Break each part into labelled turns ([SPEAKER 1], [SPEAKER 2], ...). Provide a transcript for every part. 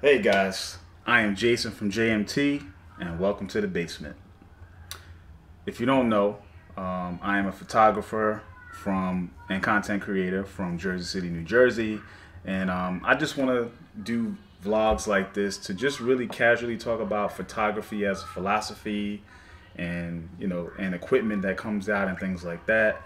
[SPEAKER 1] Hey guys, I am Jason from JMT and welcome to the basement. If you don't know, I am a photographer and content creator from Jersey City, New Jersey, and I just want to do vlogs like this to just really casually talk about photography as a philosophy and and equipment that comes out and things like that.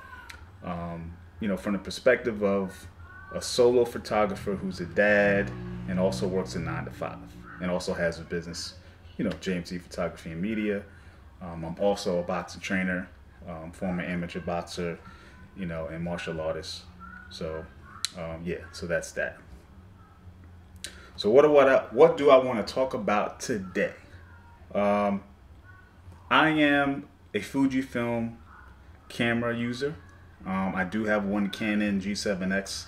[SPEAKER 1] From the perspective of a solo photographer who's a dad and also works a 9 to 5 and also has a business, JMT Photography and Media. I'm also a boxing trainer, former amateur boxer, and martial artist. So so that's that. So what do I want to talk about today? I am a Fujifilm camera user. I do have one Canon G7X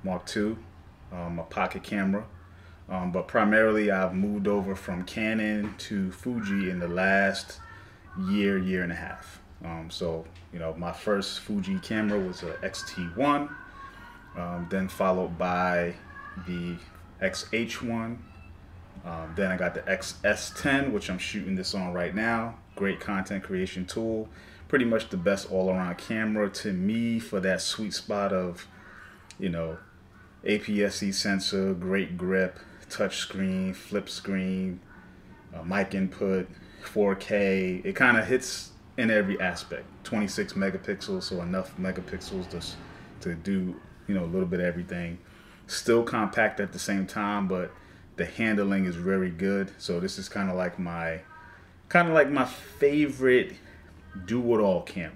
[SPEAKER 1] Mark II, a pocket camera, but primarily I've moved over from Canon to Fuji in the last year and a half. My first Fuji camera was a X-T1, then followed by the X-H1, then I got the XS10, which I'm shooting this on right now. Great content creation tool, pretty much the best all-around camera to me for that sweet spot of, APS-C sensor, great grip, touch screen, flip screen, mic input, 4K. It kind of hits in every aspect. 26 megapixels, so enough megapixels to do a little bit of everything. Still compact at the same time, but the handling is very good. So this is kind of like my favorite do-it-all camera.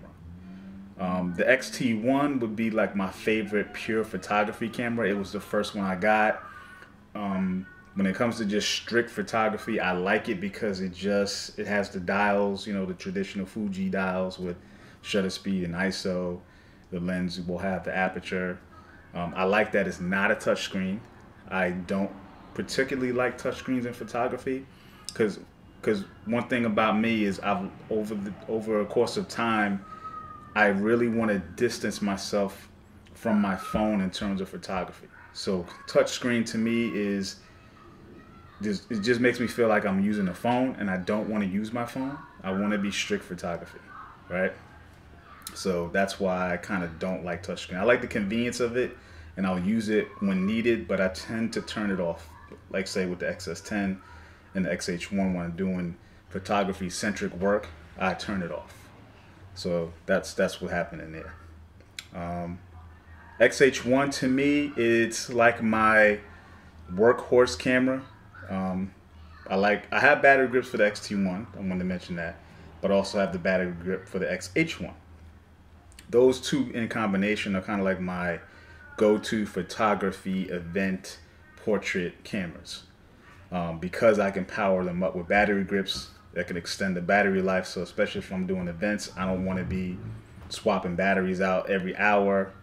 [SPEAKER 1] The X-T1 would be like my favorite pure photography camera. It was the first one I got. When it comes to just strict photography, I like it because it has the dials, the traditional Fuji dials with shutter speed and ISO. The lens will have the aperture. I like that it's not a touchscreen. I don't particularly like touchscreens in photography because one thing about me is over a course of time, I really want to distance myself from my phone in terms of photography. So touchscreen to me it just makes me feel like I'm using a phone, and I don't want to use my phone. I want to be strict photography, right? So that's why I kind of don't like touchscreen. I like the convenience of it, and I'll use it when needed, but I tend to turn it off. Like say with the XS10 and the XH1 when I'm doing photography-centric work, I turn it off. So that's what happened in there. XH1 to me, it's like my workhorse camera. I have battery grips for the X-T1. I wanted to mention that, but also have the battery grip for the XH1. Those two in combination are kind of like my go-to photography event portrait cameras, because I can power them up with battery grips that can extend the battery life. So especially if I'm doing events, I don't want to be swapping batteries out every hour,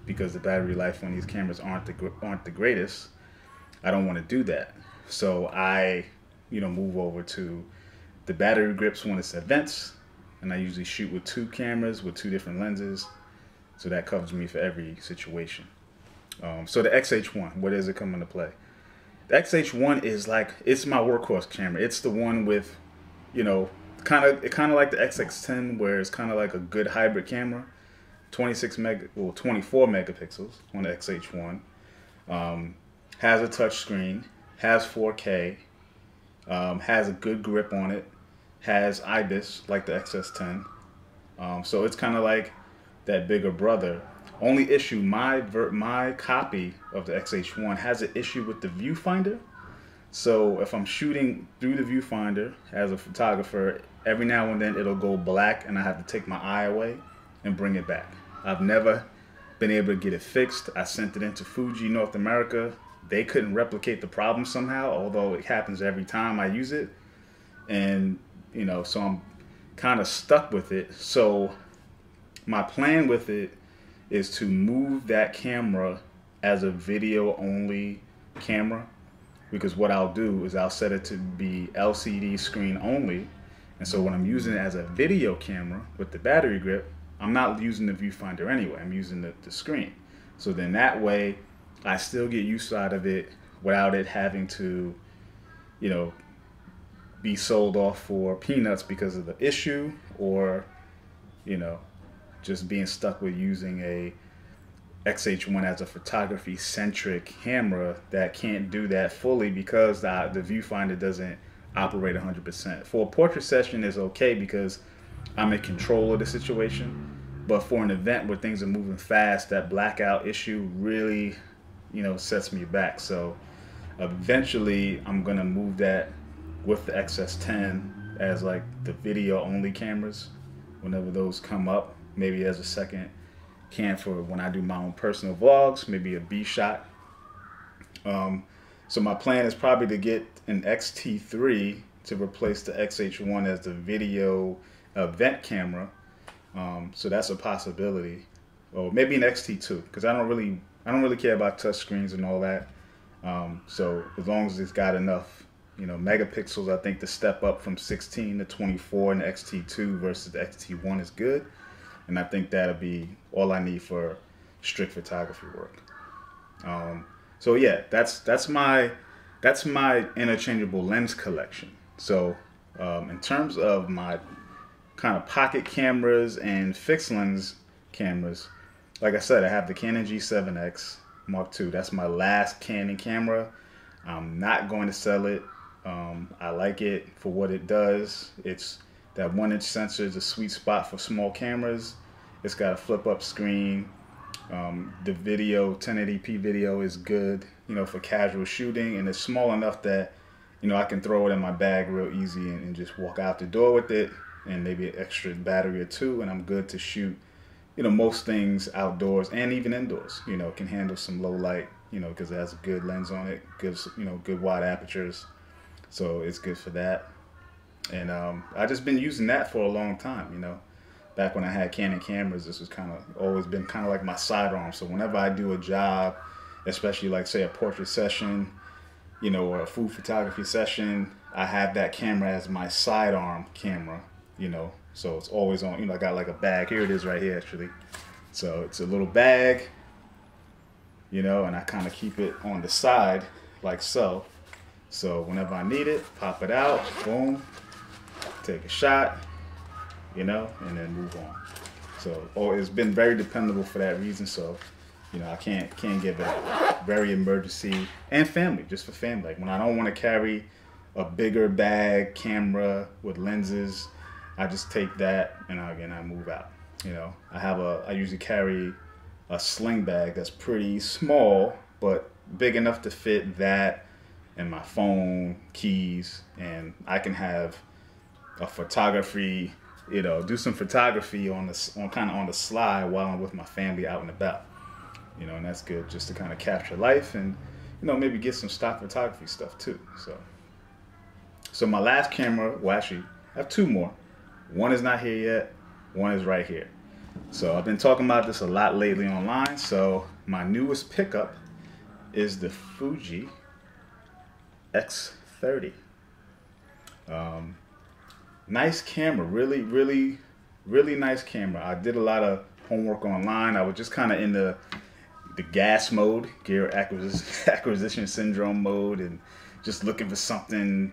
[SPEAKER 1] because the battery life on these cameras aren't the greatest. I don't want to do that. So I, move over to the battery grips when it's events, and I usually shoot with 2 cameras with 2 different lenses. So that covers me for every situation. So the XH1, where does it come into play? The XH1 is it's my workhorse camera. It's the one with, kind of like the XX10, where it's kind of like a good hybrid camera. 24 megapixels on the XH1. Has a touch screen, has 4K, has a good grip on it, has IBIS like the XS10. So it's kind of like that bigger brother. Only issue, my copy of the XH1 has an issue with the viewfinder. So if I'm shooting through the viewfinder as a photographer, every now and then it'll go black and I have to take my eye away and bring it back. I've never been able to get it fixed. I sent it into Fuji North America. They couldn't replicate the problem somehow, although it happens every time I use it. And, so I'm kind of stuck with it. So my plan with it is to move that camera as a video only camera, because what I'll do is I'll set it to be LCD screen only. And so when I'm using it as a video camera with the battery grip, I'm not using the viewfinder anyway. I'm using the screen. So then that way I still get use out of it without it having to, you know, be sold off for peanuts because of the issue, or, you know, just being stuck with using a XH1 as a photography centric camera that can't do that fully because the viewfinder doesn't operate 100%. For a portrait session is okay because I'm in control of the situation, but for an event where things are moving fast, that blackout issue really, you know, sets me back. So eventually I'm gonna move that with the XS10 as like the video only cameras whenever those come up, maybe as a second cam for when I do my own personal vlogs, maybe a B shot. So my plan is probably to get an XT3 to replace the XH1 as the video event camera. So that's a possibility, or maybe an XT2, because I don't really care about touch screens and all that. So as long as it's got enough, you know, megapixels, I think the step up from 16 to 24 in the XT2 versus the XT1 is good. And I think that'll be all I need for strict photography work. So yeah, that's my interchangeable lens collection. So in terms of my kind of pocket cameras and fixed lens cameras, like I said, I have the Canon G7X Mark II. That's my last Canon camera. I'm not going to sell it. I like it for what it does. It's that 1-inch sensor is a sweet spot for small cameras. It's got a flip-up screen. The video, 1080p video, is good, you know, for casual shooting, and it's small enough that, you know, I can throw it in my bag real easy and just walk out the door with it, and maybe an extra battery or two, and I'm good to shoot, you know, most things outdoors and even indoors. You know, it can handle some low light, you know, because it has a good lens on it, gives, you know, good wide apertures, so it's good for that. And I've just been using that for a long time, you know. Back when I had Canon cameras, this was kind of always been kind of like my sidearm. So whenever I do a job, especially like say a portrait session, you know, or a food photography session, I have that camera as my sidearm camera, you know. So it's always on, you know, I got like a bag. Here it is right here, actually. So it's a little bag, you know, and I kind of keep it on the side like so. So whenever I need it, pop it out, boom, take a shot, you know, and then move on. So it's been very dependable for that reason. So, you know, I can't give it up. Very emergency and family, just for family. Like when I don't want to carry a bigger bag camera with lenses, I just take that and I move out. You know, I usually carry a sling bag that's pretty small but big enough to fit that and my phone, keys, and I can have a photography, you know, do some photography on the slide while I'm with my family out and about, you know, and that's good just to kind of capture life and, you know, maybe get some stock photography stuff too. So my last camera, well, actually I have two more. One is not here yet, one is right here. So I've been talking about this a lot lately online. So my newest pickup is the Fuji X30. Nice camera, really nice camera. I did a lot of homework online. I was just kind of in the gas mode, gear acquisition syndrome mode, and just looking for something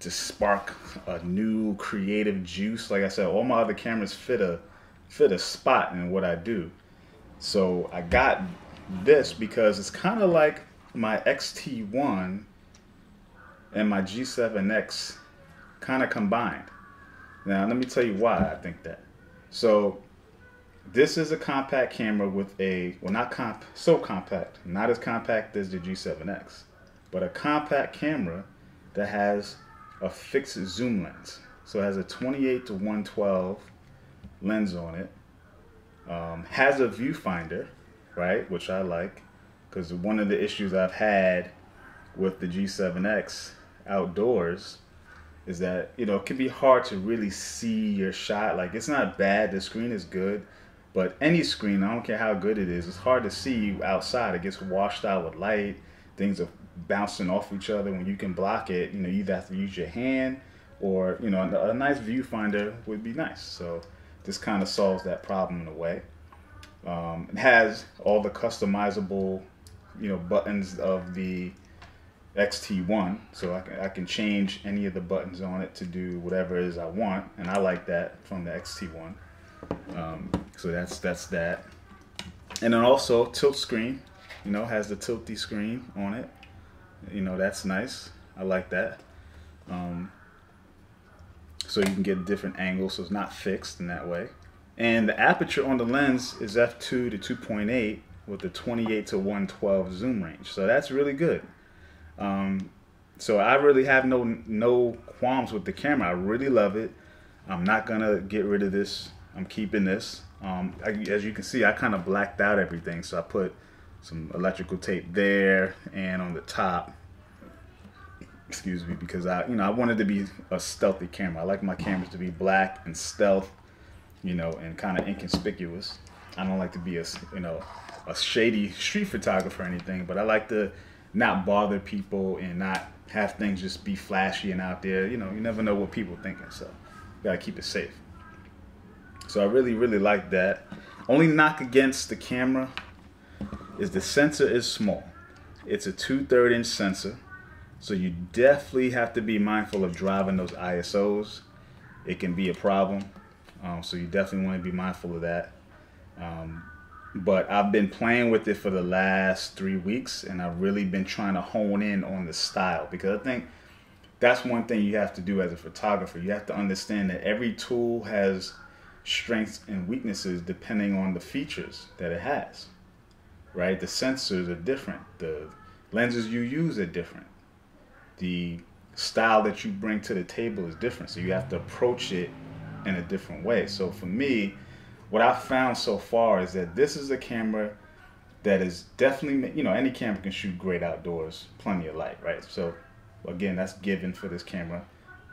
[SPEAKER 1] to spark a new creative juice. Like I said, all my other cameras fit a spot in what I do. So I got this because it's kind of like my XT1 and my G7X kind of combined. Now, let me tell you why I think that. So, this is a compact camera with a, well, so compact, not as compact as the G7X, but a compact camera that has a fixed zoom lens. So, it has a 28 to 112 lens on it. Has a viewfinder, right, which I like, because one of the issues I've had with the G7X outdoors is that, you know, it can be hard to really see your shot. Like, it's not bad, the screen is good, but any screen, I don't care how good it is, it's hard to see you outside. It gets washed out with light, things are bouncing off each other. When you can block it, you know, you either have to use your hand or, you know, a nice viewfinder would be nice. So this kind of solves that problem in a way. It has all the customizable, you know, buttons of the XT1, so I can change any of the buttons on it to do whatever it is I want, and I like that from the XT1. So that's that. And then also tilt screen, you know, has the tilty screen on it. You know, that's nice. I like that. So you can get different angles, so it's not fixed in that way. And the aperture on the lens is f2 to 2.8 with the 28 to 112 zoom range. So that's really good. So I really have no qualms with the camera. I really love it. I'm not gonna get rid of this. I'm keeping this. As you can see, I kind of blacked out everything. So I put some electrical tape there and on the top. Excuse me, because I wanted to be a stealthy camera. I like my cameras to be black and stealth, you know, and kind of inconspicuous. I don't like to be a shady street photographer or anything, but I like to not bother people and not have things just be flashy and out there. You know, you never know what people are thinking, so you gotta keep it safe. So I really like that. Only knock against the camera is the sensor is small. It's a 2/3 inch sensor, so you definitely have to be mindful of driving those ISOs. It can be a problem, so you definitely want to be mindful of that. But I've been playing with it for the last 3 weeks, and I've really been trying to hone in on the style, because I think that's one thing you have to do as a photographer. You have to understand that every tool has strengths and weaknesses depending on the features that it has, right? The sensors are different. The lenses you use are different. The style that you bring to the table is different, so you have to approach it in a different way. So for me, what I've found so far is that this is a camera that is definitely, you know, any camera can shoot great outdoors, plenty of light, right? So again, that's given for this camera.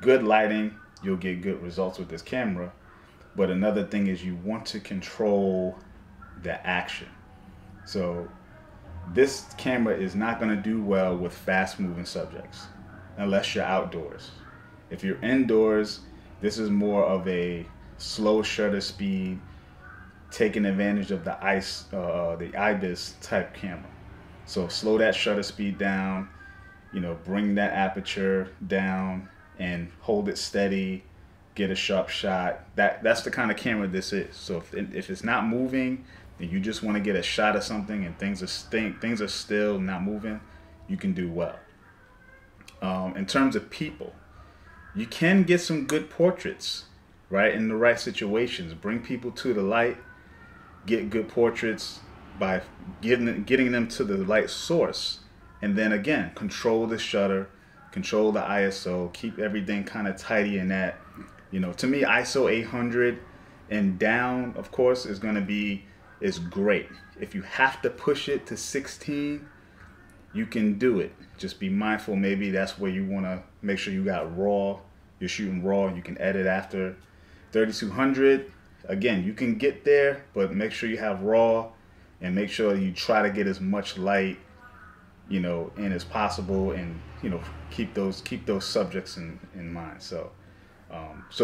[SPEAKER 1] Good lighting, you'll get good results with this camera. But another thing is you want to control the action. So this camera is not going to do well with fast moving subjects unless you're outdoors. If you're indoors, this is more of a slow shutter speed, taking advantage of the IBIS type camera. So slow that shutter speed down, you know, bring that aperture down and hold it steady, get a sharp shot. That's the kind of camera this is. So if it's not moving and you just want to get a shot of something and things are still not moving, you can do well. In terms of people, you can get some good portraits, right, in the right situations. Bring people to the light, get good portraits by getting them to the light source, and then again, control the shutter, control the ISO, keep everything kind of tidy in that. You know, to me, ISO 800 and down, of course, is great. If you have to push it to 16, you can do it. Just be mindful, maybe that's where you want to make sure you got raw. You're shooting raw, and you can edit after. 3200, again, you can get there, but make sure you have raw, and make sure you try to get as much light, you know, in as possible, and, you know, keep those subjects in mind. So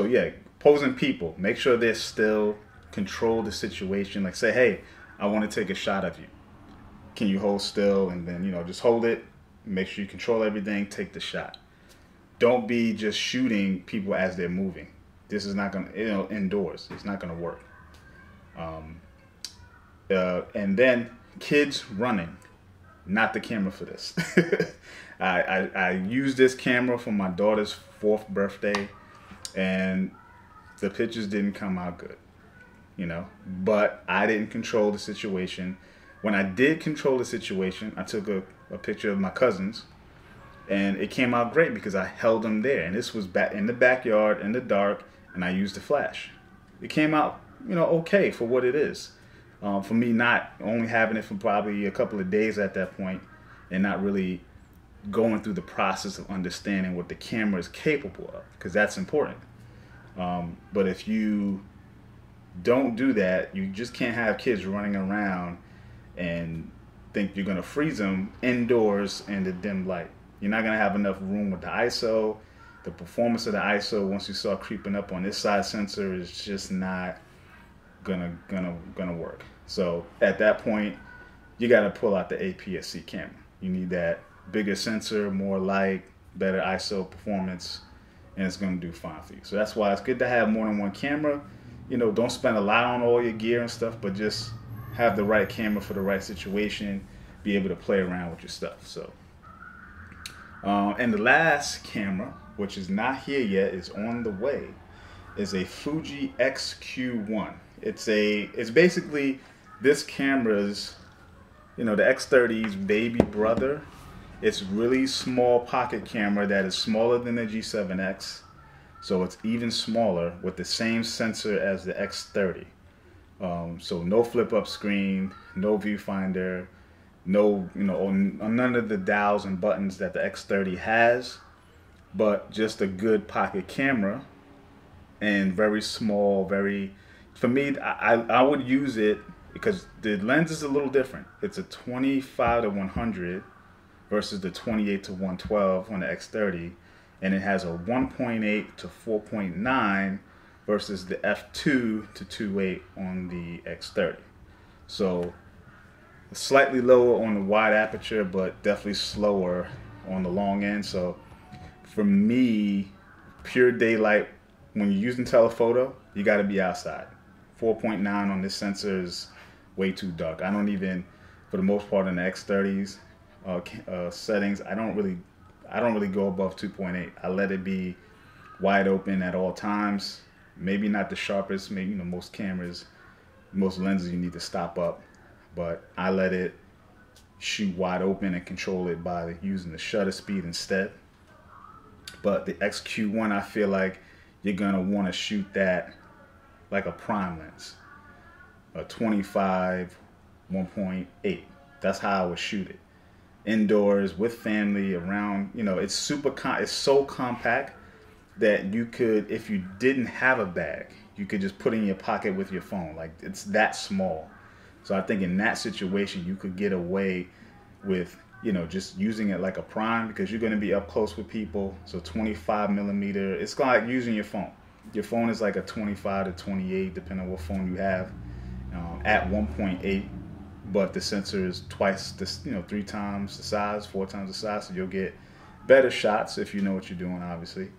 [SPEAKER 1] yeah, posing people, make sure they're still, control the situation. Like say, hey, I want to take a shot of you. Can you hold still? And then, you know, just hold it. Make sure you control everything. Take the shot. Don't be just shooting people as they're moving. This is not gonna, you know, indoors. It's not gonna work. And then kids running, not the camera for this. I used this camera for my daughter's 4th birthday, and the pictures didn't come out good, you know, but I didn't control the situation. When I did control the situation, I took a picture of my cousins, and it came out great because I held them there, and this was back in the backyard in the dark, and I used the flash. It came out, you know, okay for what it is. For me, not only having it for probably a couple of days at that point, and not really going through the process of understanding what the camera is capable of, because that's important. But if you don't do that, you just can't have kids running around and think you're going to freeze them indoors in the dim light. You're not going to have enough room with the ISO. The performance of the ISO, once you start creeping up on this side sensor, is just not gonna work. So at that point, you got to pull out the APS-C camera. You need that bigger sensor, more light, better ISO performance, and it's going to do fine for you. So that's why it's good to have more than one camera. You know, don't spend a lot on all your gear and stuff, but just have the right camera for the right situation, be able to play around with your stuff. So and the last camera, which is not here yet, is on the way, is a Fuji X-Q1. It's basically this camera's, you know, the X30's baby brother. It's really small pocket camera that is smaller than the G7X, so it's even smaller with the same sensor as the X30. So no flip-up screen, no viewfinder, no, you know, none of the dials and buttons that the X30 has, but just a good pocket camera, and very small, very, for me, I would use it because the lens is a little different. It's a 25 to 100 versus the 28 to 112 on the X30, and it has a 1.8 to 4.9 versus the f2 to 2.8 on the X30. So slightly lower on the wide aperture, but definitely slower on the long end. So for me, pure daylight, when you're using telephoto, you got to be outside. 4.9 on this sensor is way too dark. I don't even, for the most part, in the X30's settings, I don't really go above 2.8. I let it be wide open at all times. Maybe not the sharpest. Maybe, you know, most cameras, most lenses, you need to stop up, but I let it shoot wide open and control it by using the shutter speed instead. But the X-Q1, I feel like you're gonna want to shoot that like a prime lens, a 25 1.8. That's how I would shoot it indoors with family around. You know, it's so compact that you could, if you didn't have a bag, you could just put it in your pocket with your phone. Like, it's that small. So I think in that situation you could get away with, you know, just using it like a prime, because you're going to be up close with people. So 25 millimeter, it's kind of like using your phone. Your phone is like a 25 to 28, depending on what phone you have, at 1.8, but the sensor is twice this, you know, 3 times the size, 4 times the size, so you'll get better shots if you know what you're doing, obviously.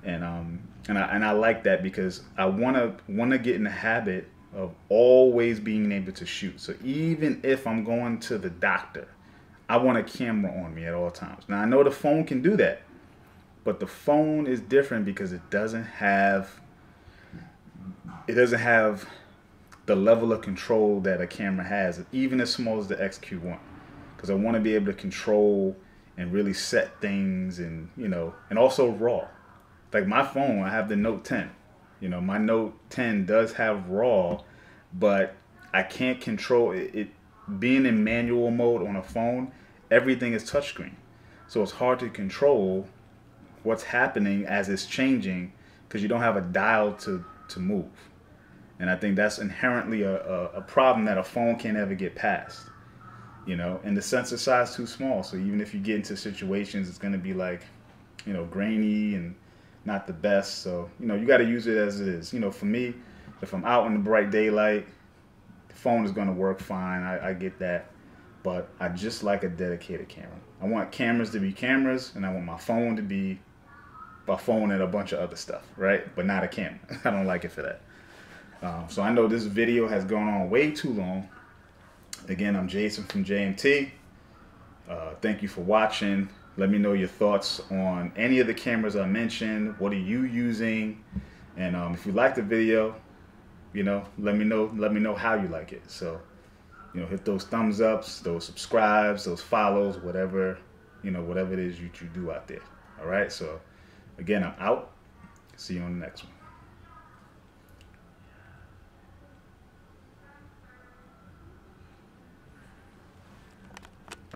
[SPEAKER 1] And I like that because I wanna get in the habit of always being able to shoot. So even if I'm going to the doctor, I want a camera on me at all times. Now I know the phone can do that, but the phone is different because it doesn't have the level of control that a camera has, even as small as the X-Q1. Because I want to be able to control and really set things, and, you know, and also RAW. Like my phone, I have the Note 10. You know, my Note 10 does have RAW, but I can't control it. Being in manual mode on a phone, everything is touchscreen. So it's hard to control what's happening as it's changing because you don't have a dial to move. And I think that's inherently a problem that a phone can't ever get past. You know, and the sensor size is too small. So even if you get into situations, it's going to be like, you know, grainy and not the best. So, you know, you got to use it as it is. You know, for me, if I'm out in the bright daylight, the phone is going to work fine. I get that. But I just like a dedicated camera. I want cameras to be cameras, and I want my phone to be a phone and a bunch of other stuff, right? But not a camera. I don't like it for that. So I know this video has gone on way too long. Again, I'm Jason from JMT. Thank you for watching. Let me know your thoughts on any of the cameras I mentioned. What are you using? And if you like the video, you know, let me know how you like it. So, you know, hit those thumbs ups, those subscribes, those follows, whatever, you know, whatever it is you do out there. All right. So again, I'm out. See you on the next one.